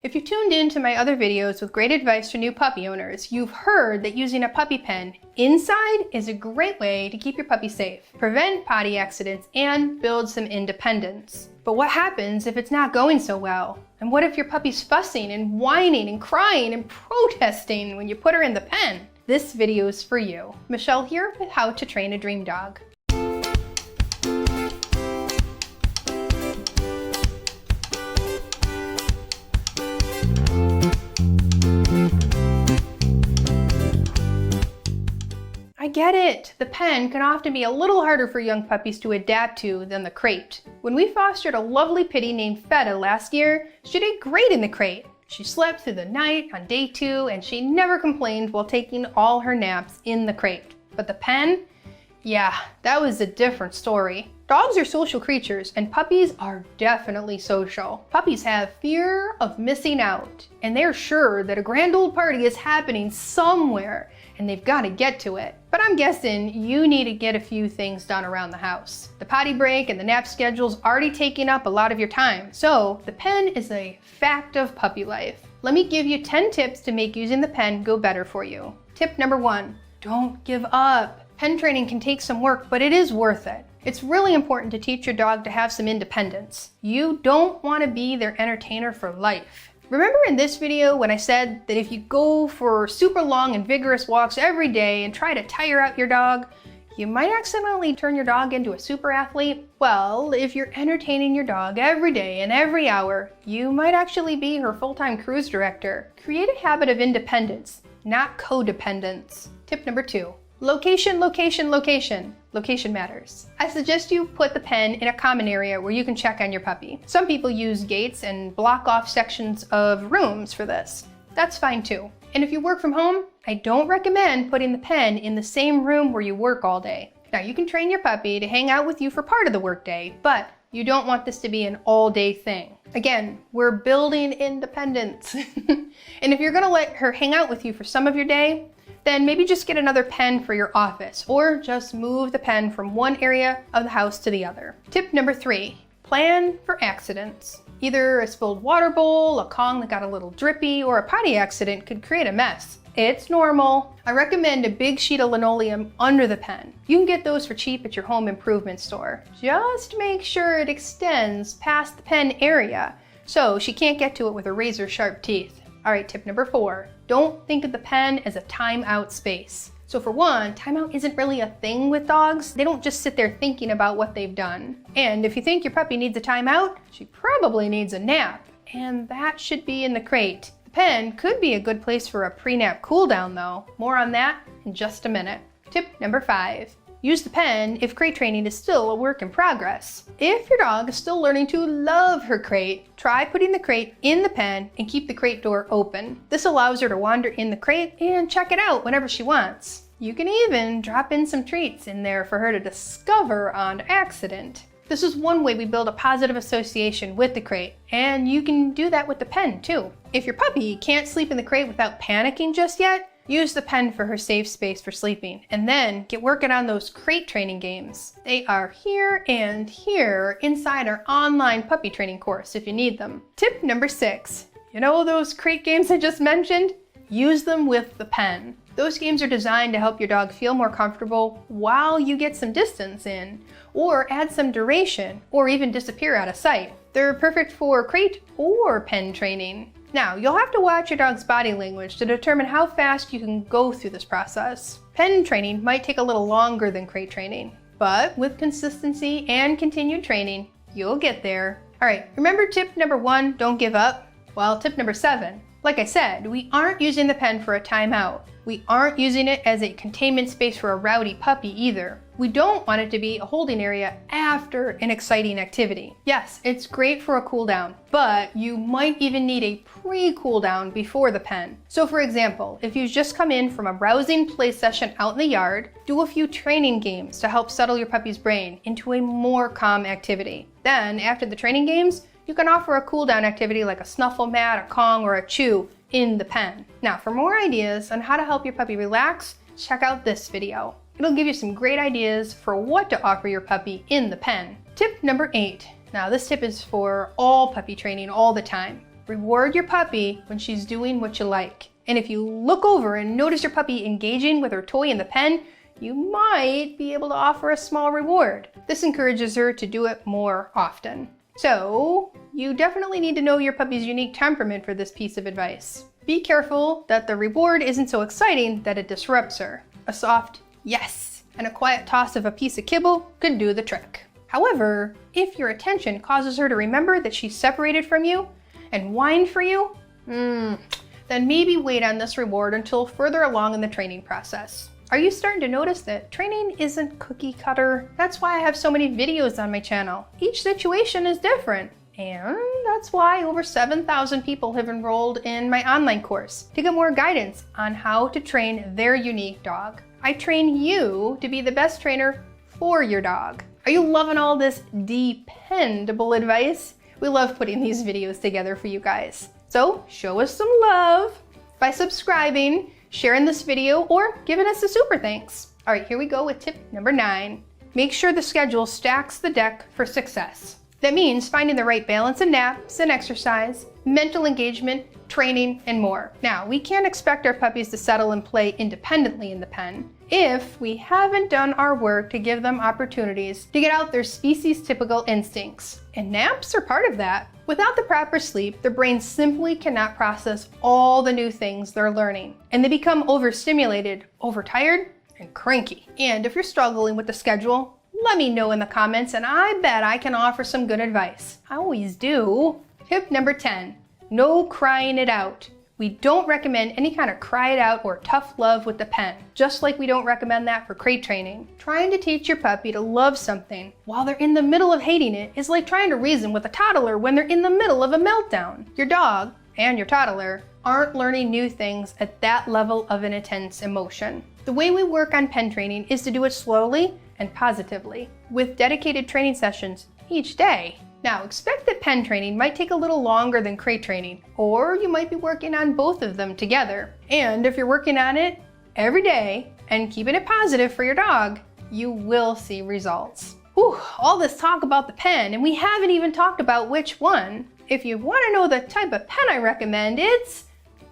If you've tuned in to my other videos with great advice for new puppy owners, you've heard that using a puppy pen inside is a great way to keep your puppy safe, prevent potty accidents, and build some independence. But what happens if it's not going so well? And what if your puppy's fussing and whining and crying and protesting when you put her in the pen? This video is for you. Michelle here with How to Train a Dream Dog. I get it. The pen can often be a little harder for young puppies to adapt to than the crate. When we fostered a lovely pitty named Feta last year, she did great in the crate. She slept through the night on day 2 and she never complained while taking all her naps in the crate. But the pen? Yeah, that was a different story. Dogs are social creatures and puppies are definitely social. Puppies have fear of missing out and they're sure that a grand old party is happening somewhere and they've got to get to it. But I'm guessing you need to get a few things done around the house. The potty break and the nap schedule's already taking up a lot of your time, so the pen is a fact of puppy life. Let me give you 10 tips to make using the pen go better for you. Tip number 1, don't give up. Pen training can take some work, but it is worth it. It's really important to teach your dog to have some independence. You don't want to be their entertainer for life. Remember in this video when I said that if you go for super long and vigorous walks every day and try to tire out your dog, you might accidentally turn your dog into a super athlete? Well, if you're entertaining your dog every day and every hour, you might actually be her full-time cruise director. Create a habit of independence, not codependence. Tip number 2. Location, location, location. Location matters. I suggest you put the pen in a common area where you can check on your puppy. Some people use gates and block off sections of rooms for this. That's fine too. And if you work from home, I don't recommend putting the pen in the same room where you work all day. Now you can train your puppy to hang out with you for part of the workday, but you don't want this to be an all-day thing. Again, we're building independence. And if you're gonna let her hang out with you for some of your day, then maybe just get another pen for your office, or just move the pen from one area of the house to the other. Tip number 3, plan for accidents. Either a spilled water bowl, a Kong that got a little drippy, or a potty accident could create a mess. It's normal. I recommend a big sheet of linoleum under the pen. You can get those for cheap at your home improvement store. Just make sure it extends past the pen area, so she can't get to it with her razor sharp teeth. All right, tip number 4, don't think of the pen as a timeout space. So for one, timeout isn't really a thing with dogs. They don't just sit there thinking about what they've done. And if you think your puppy needs a timeout, she probably needs a nap. And that should be in the crate. The pen could be a good place for a pre-nap cool down though. More on that in just a minute. Tip number 5. Use the pen if crate training is still a work in progress. If your dog is still learning to love her crate, try putting the crate in the pen and keep the crate door open. This allows her to wander in the crate and check it out whenever she wants. You can even drop in some treats in there for her to discover on accident. This is one way we build a positive association with the crate, and you can do that with the pen too. If your puppy can't sleep in the crate without panicking just yet, use the pen for her safe space for sleeping, and then get working on those crate training games. They are here and here inside our online puppy training course if you need them. Tip number 6. You know those crate games I just mentioned? Use them with the pen. Those games are designed to help your dog feel more comfortable while you get some distance in, or add some duration, or even disappear out of sight. They're perfect for crate or pen training. Now, you'll have to watch your dog's body language to determine how fast you can go through this process. Pen training might take a little longer than crate training, but with consistency and continued training, you'll get there. All right, remember tip number 1, don't give up? Well, tip number 7, like I said, we aren't using the pen for a timeout. We aren't using it as a containment space for a rowdy puppy either. We don't want it to be a holding area after an exciting activity. Yes, it's great for a cool down, but you might even need a pre-cool down before the pen. So for example, if you just come in from a rousing play session out in the yard, do a few training games to help settle your puppy's brain into a more calm activity. Then after the training games, you can offer a cool down activity like a snuffle mat, a Kong, or a chew in the pen. Now for more ideas on how to help your puppy relax, check out this video. It'll give you some great ideas for what to offer your puppy in the pen. Tip number 8. Now this tip is for all puppy training all the time. Reward your puppy when she's doing what you like. And if you look over and notice your puppy engaging with her toy in the pen, you might be able to offer a small reward. This encourages her to do it more often. So, you definitely need to know your puppy's unique temperament for this piece of advice. Be careful that the reward isn't so exciting that it disrupts her. A soft yes and a quiet toss of a piece of kibble could do the trick. However, if your attention causes her to remember that she's separated from you and whine for you, then maybe wait on this reward until further along in the training process. Are you starting to notice that training isn't cookie cutter? That's why I have so many videos on my channel. Each situation is different. And that's why over 7,000 people have enrolled in my online course to get more guidance on how to train their unique dog. I train you to be the best trainer for your dog. Are you loving all this dependable advice? We love putting these videos together for you guys. So show us some love by subscribing, sharing this video, or giving us a super thanks. All right, here we go with tip number 9. Make sure the schedule stacks the deck for success. That means finding the right balance of naps and exercise, mental engagement, training, and more. Now, we can't expect our puppies to settle and play independently in the pen if we haven't done our work to give them opportunities to get out their species-typical instincts. And naps are part of that. Without the proper sleep, their brains simply cannot process all the new things they're learning, and they become overstimulated, overtired, and cranky. And if you're struggling with the schedule, let me know in the comments, and I bet I can offer some good advice. I always do. Tip number 10, no crying it out. We don't recommend any kind of cry it out or tough love with the pen, just like we don't recommend that for crate training. Trying to teach your puppy to love something while they're in the middle of hating it is like trying to reason with a toddler when they're in the middle of a meltdown. Your dog and your toddler aren't learning new things at that level of an intense emotion. The way we work on pen training is to do it slowly and positively, with dedicated training sessions each day. Now, expect that pen training might take a little longer than crate training, or you might be working on both of them together. And if you're working on it every day and keeping it positive for your dog, you will see results. Whew, all this talk about the pen, and we haven't even talked about which one. If you want to know the type of pen I recommend, it's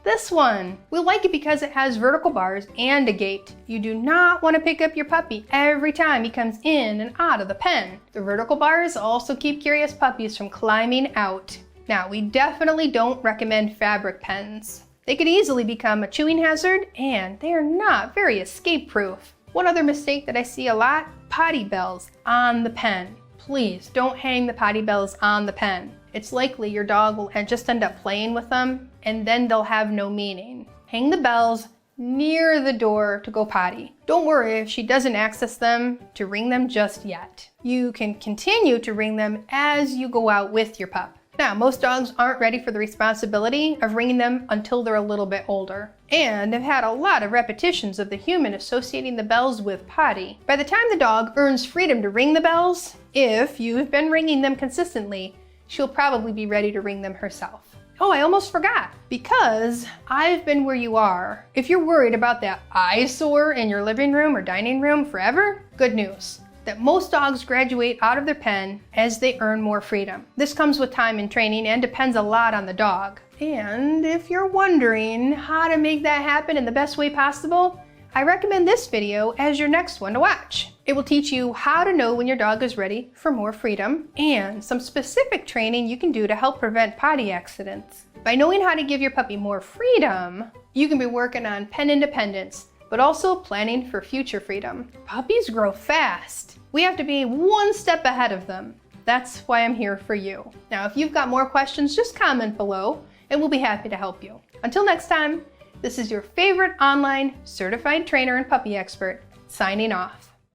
this one. We like it because it has vertical bars and a gate. You do not want to pick up your puppy every time he comes in and out of the pen. The vertical bars also keep curious puppies from climbing out. Now, we definitely don't recommend fabric pens. They could easily become a chewing hazard, and they are not very escape-proof. One other mistake that I see a lot, potty bells on the pen. Please don't hang the potty bells on the pen. It's likely your dog will just end up playing with them, and then they'll have no meaning. Hang the bells near the door to go potty. Don't worry if she doesn't access them to ring them just yet. You can continue to ring them as you go out with your pup. Now, most dogs aren't ready for the responsibility of ringing them until they're a little bit older, and have had a lot of repetitions of the human associating the bells with potty. By the time the dog earns freedom to ring the bells, if you've been ringing them consistently, she'll probably be ready to ring them herself. Oh, I almost forgot. Because I've been where you are. If you're worried about that eyesore in your living room or dining room forever, good news. That most dogs graduate out of their pen as they earn more freedom. This comes with time and training and depends a lot on the dog. And if you're wondering how to make that happen in the best way possible, I recommend this video as your next one to watch. It will teach you how to know when your dog is ready for more freedom and some specific training you can do to help prevent potty accidents. By knowing how to give your puppy more freedom, you can be working on pen independence, but also planning for future freedom. Puppies grow fast. We have to be one step ahead of them. That's why I'm here for you. Now, if you've got more questions, just comment below and we'll be happy to help you. Until next time, this is your favorite online certified trainer and puppy expert, signing off.